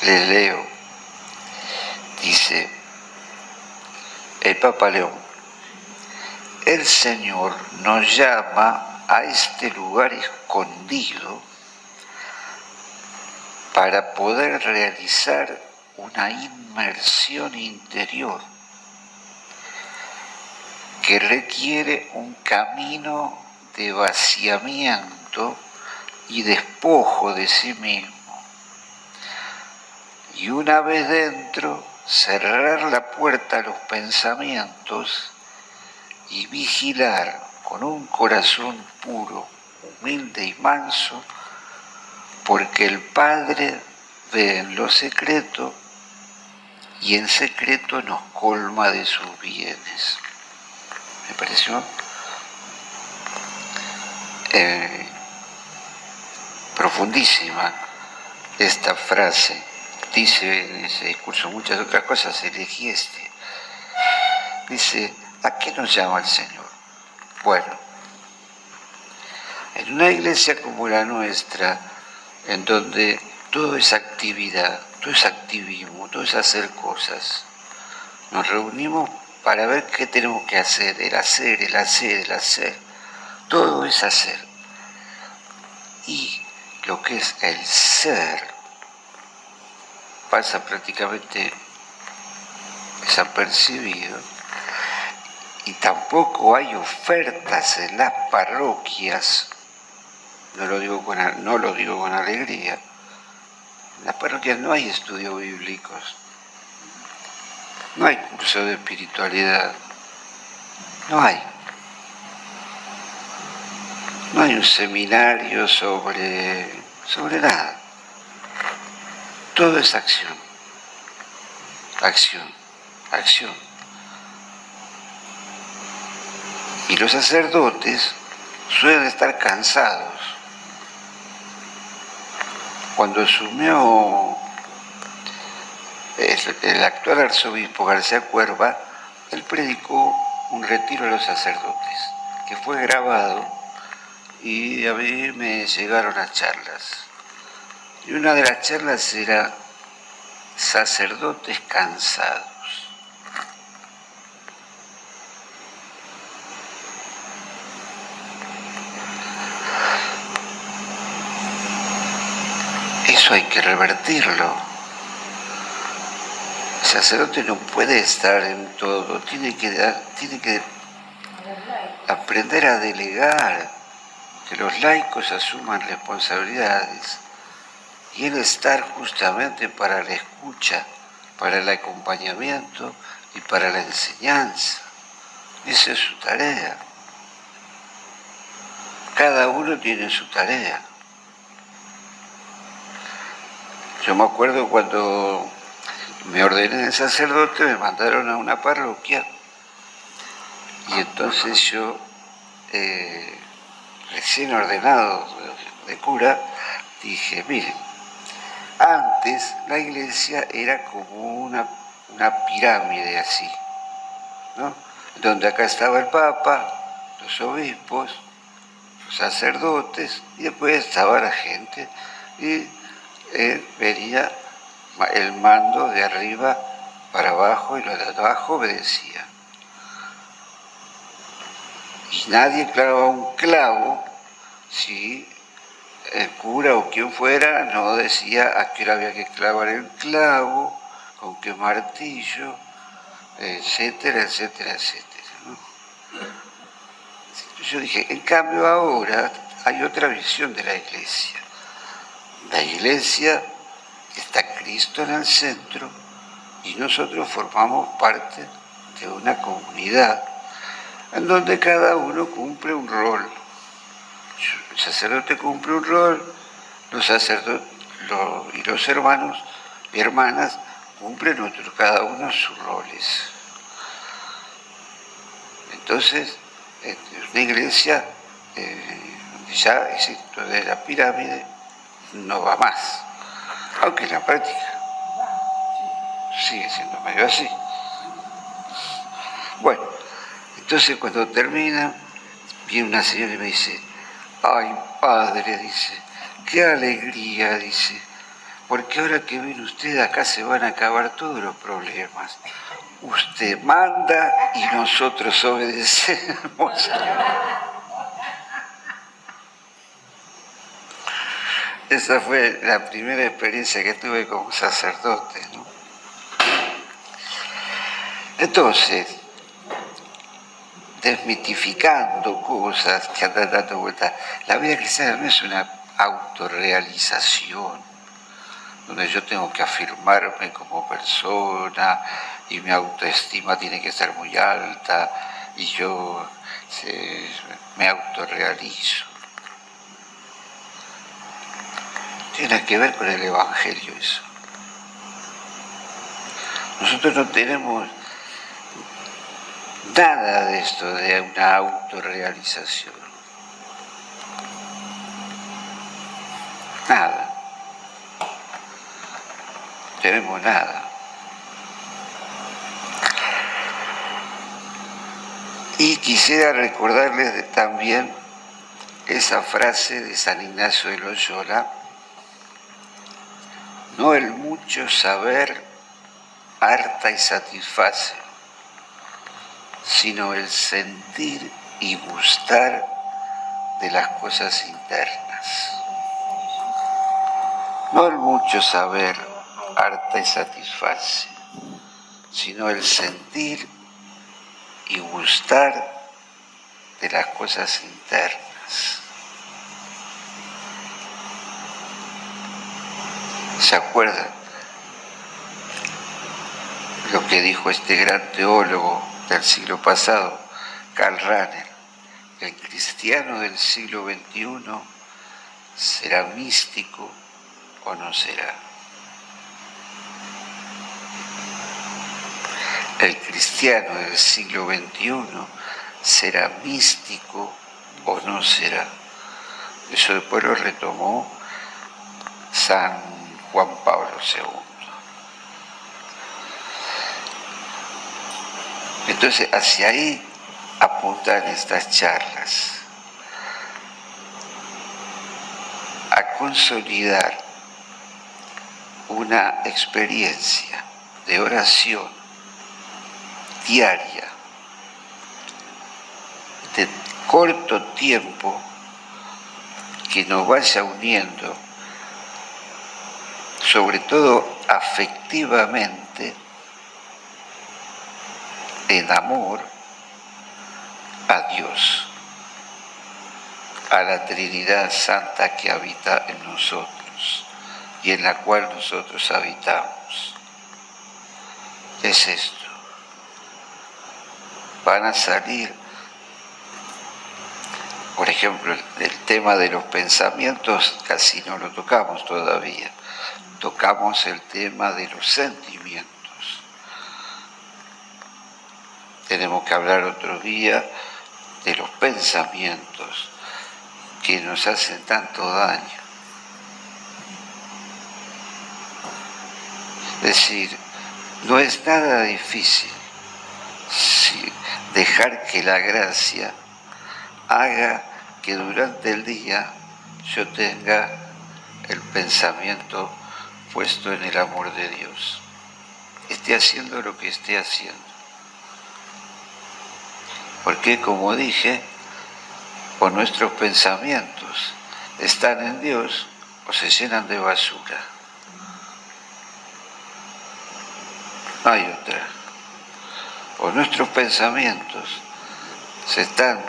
les leo. Dice el Papa León: el Señor nos llama a este lugar escondido para poder realizar una inmersión interior que requiere un camino de vaciamiento y despojo de sí mismo. Y una vez dentro, cerrar la puerta a los pensamientos y vigilar con un corazón puro, humilde y manso, porque el Padre ve en lo secreto y en secreto nos colma de sus bienes. Me pareció profundísima esta frase. Dice en ese discurso muchas otras cosas, elegí este. Dice, ¿a qué nos llama el Señor? Bueno, en una iglesia como la nuestra, en donde todo es actividad, todo es activismo, todo es hacer cosas, nos reunimos para ver qué tenemos que hacer, el hacer, el hacer, el hacer. Todo es hacer. Y lo que es el ser pasa prácticamente desapercibido, y tampoco hay ofertas en las parroquias. No lo digo con alegría. En las parroquias no hay estudios bíblicos, no hay curso de espiritualidad, no hay un seminario sobre nada. Todo es acción, acción, acción. Y los sacerdotes suelen estar cansados. Cuando asumió el actual arzobispo García Cuerva, él predicó un retiro a los sacerdotes, que fue grabado, y a mí me llegaron las charlas. Y una de las charlas era sacerdotes cansados. Eso hay que revertirlo. El sacerdote no puede estar en todo, tiene que aprender a delegar, que los laicos asuman responsabilidades, y él estar justamente para la escucha, para el acompañamiento y para la enseñanza. Esa es su tarea. Cada uno tiene su tarea. Yo me acuerdo cuando me ordené de sacerdote, me mandaron a una parroquia, y entonces yo, recién ordenado de cura, dije, miren, antes la iglesia era como una pirámide así, ¿no? Donde acá estaba el Papa, los obispos, los sacerdotes, y después estaba la gente, y venía el mando de arriba para abajo, y los de abajo obedecían. Y nadie clavaba un clavo si el cura o quien fuera no decía a qué hora había que clavar el clavo, con qué martillo, etcétera, etcétera, etcétera, ¿no? Yo dije, en cambio ahora hay otra visión de la iglesia. La iglesia está Cristo en el centro y nosotros formamos parte de una comunidad en donde cada uno cumple un rol. El sacerdote cumple un rol, los sacerdotes y los hermanos y hermanas cumplen cada uno sus roles. Entonces, una iglesia ya esto de la pirámide no va más, aunque en la práctica sigue siendo medio así. Bueno, entonces cuando termina, viene una señora y me dice, ay padre, dice, qué alegría, dice, porque ahora que viene usted acá se van a acabar todos los problemas. Usted manda y nosotros obedecemos. Esa fue la primera experiencia que tuve como sacerdote, ¿no? Entonces, desmitificando cosas que andan dando vueltas, la vida cristiana no es una autorrealización, donde yo tengo que afirmarme como persona y mi autoestima tiene que ser muy alta y yo me autorrealizo. Tiene que ver con el Evangelio eso. Nosotros no tenemos nada de esto de una autorrealización. Nada. No tenemos nada. Y quisiera recordarles también esa frase de San Ignacio de Loyola: no el mucho saber harta y satisface, sino el sentir y gustar de las cosas internas. No el mucho saber harta y satisface, sino el sentir y gustar de las cosas internas. ¿Se acuerdan lo que dijo este gran teólogo del siglo pasado, Karl Rahner? El cristiano del siglo XXI será místico o no será. El cristiano del siglo XXI será místico o no será. Eso después lo retomó San Juan Pablo II. Entonces, hacia ahí apuntan estas charlas, a consolidar una experiencia de oración diaria, de corto tiempo, que nos vaya uniendo, sobre todo afectivamente, en amor a Dios, a la Trinidad Santa que habita en nosotros y en la cual nosotros habitamos. Es esto. Van a salir, por ejemplo, el tema de los pensamientos casi no lo tocamos todavía. Tocamos el tema de los sentimientos. Tenemos que hablar otro día de los pensamientos que nos hacen tanto daño. Es decir, no es nada difícil dejar que la gracia haga que durante el día yo tenga el pensamiento puesto en el amor de Dios. Esté haciendo lo que esté haciendo. Porque, como dije, o nuestros pensamientos están en Dios o se llenan de basura. No hay otra. O nuestros pensamientos se están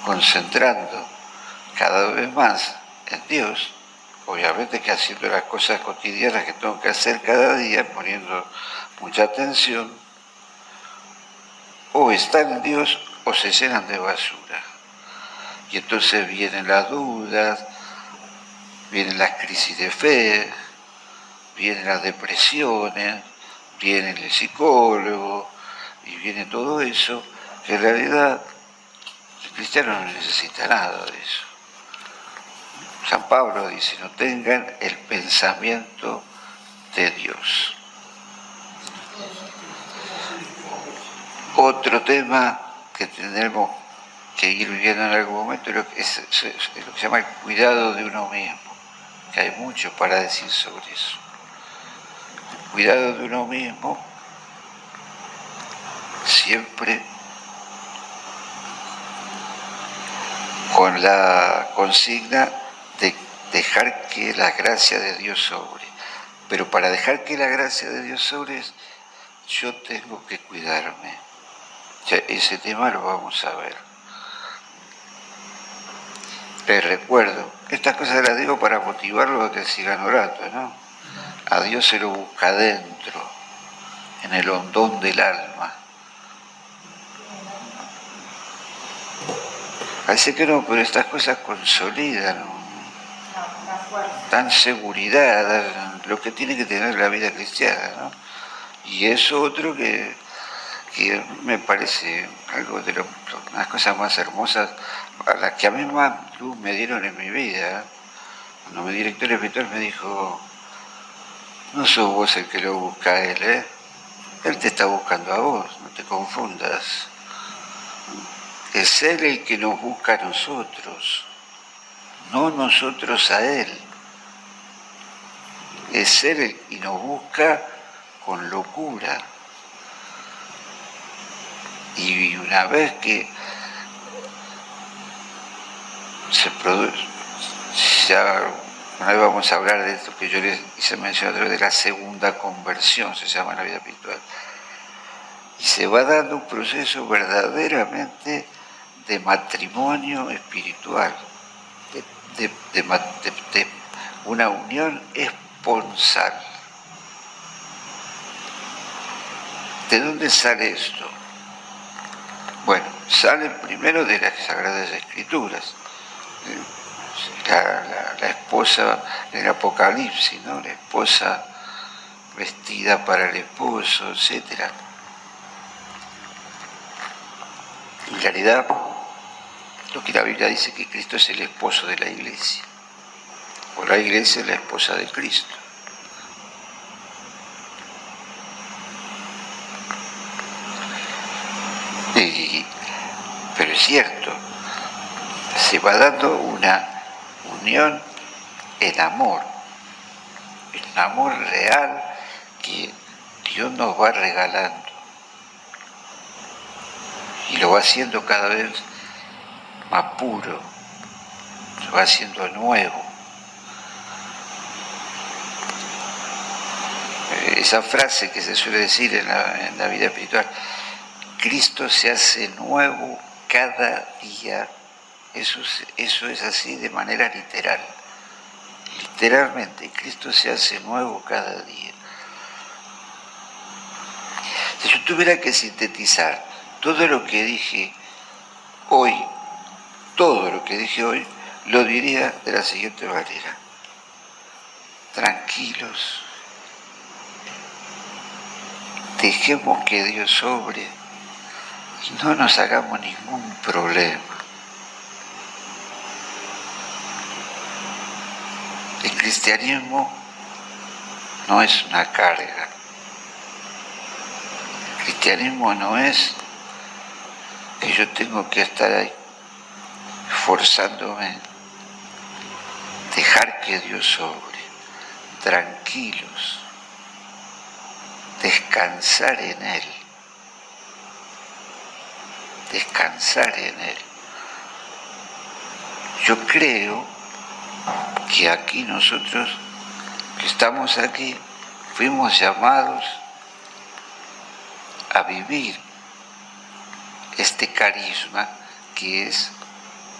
concentrando cada vez más en Dios, obviamente que haciendo las cosas cotidianas que tengo que hacer cada día, poniendo mucha atención, o están en Dios o se llenan de basura. Y entonces vienen las dudas, vienen las crisis de fe, vienen las depresiones, viene el psicólogo y viene todo eso, que en realidad el cristiano no necesita nada de eso. San Pablo dice, no tengan el pensamiento de Dios. Otro tema que tendremos que ir viviendo en algún momento es lo que se llama el cuidado de uno mismo, que hay mucho para decir sobre eso. El cuidado de uno mismo siempre con la consigna de dejar que la gracia de Dios sobre. Pero para dejar que la gracia de Dios sobre, yo tengo que cuidarme. Ya ese tema lo vamos a ver. Les recuerdo, estas cosas las digo para motivarlos a que sigan orando, ¿no? A Dios se lo busca adentro, en el hondón del alma. Parece que no, pero estas cosas consolidan, dan seguridad, dan lo que tiene que tener la vida cristiana, ¿no? Y eso otro que me parece algo de las cosas más hermosas, a las que a mí más luz me dieron en mi vida. Cuando mi director espiritual me dijo, no sos vos el que lo busca a él, ¿eh? Él te está buscando a vos, no te confundas. Es Él el que nos busca a nosotros, no nosotros a Él. Es Él el que nos busca con locura. Y una vez que se produce, ya una vez vamos a hablar de esto que yo les hice mención a través de la segunda conversión, se llama en la vida espiritual. Y se va dando un proceso verdaderamente de matrimonio espiritual, de una unión esponsal. ¿De dónde sale esto? Bueno, sale primero de las Sagradas Escrituras. La esposa del Apocalipsis, ¿no? La esposa vestida para el esposo, etc. En realidad, lo que la Biblia dice que Cristo es el esposo de la iglesia, o la iglesia es la esposa de Cristo. Pero es cierto, se va dando una unión en amor, un amor real que Dios nos va regalando y lo va haciendo cada vez más puro, se va haciendo nuevo. Esa frase que se suele decir en la vida espiritual, Cristo se hace nuevo cada día, eso es así de manera literal. Literalmente, Cristo se hace nuevo cada día. Si yo tuviera que sintetizar todo lo que dije hoy, lo diría de la siguiente manera. Tranquilos, dejemos que Dios sobre y no nos hagamos ningún problema. El cristianismo no es una carga. El cristianismo no es que yo tengo que estar ahí esforzándome, dejar que Dios sobre, tranquilos, descansar en Él, descansar en Él. Yo creo que aquí nosotros, que estamos aquí, fuimos llamados a vivir este carisma que es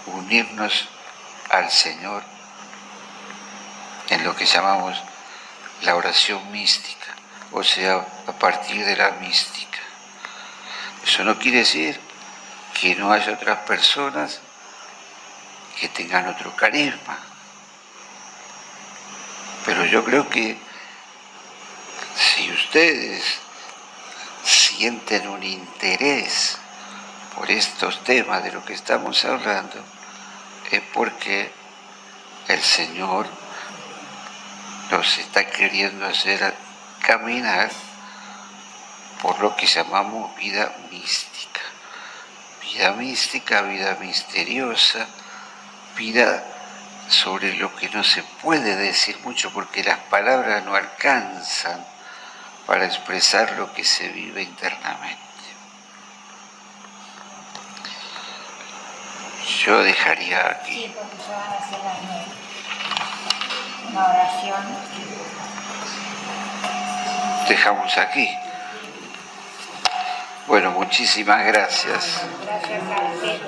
unirnos al Señor en lo que llamamos la oración mística, o sea, a partir de la mística. Eso no quiere decir que no haya otras personas que tengan otro carisma, pero yo creo que si ustedes sienten un interés por estos temas de lo que estamos hablando, es porque el Señor nos está queriendo hacer caminar por lo que llamamos vida mística. Vida mística, vida misteriosa, vida sobre lo que no se puede decir mucho porque las palabras no alcanzan para expresar lo que se vive internamente. Yo dejaría aquí. Sí, porque ya van a ser las 9. Una oración. Dejamos aquí. Bueno, muchísimas gracias. Gracias a usted,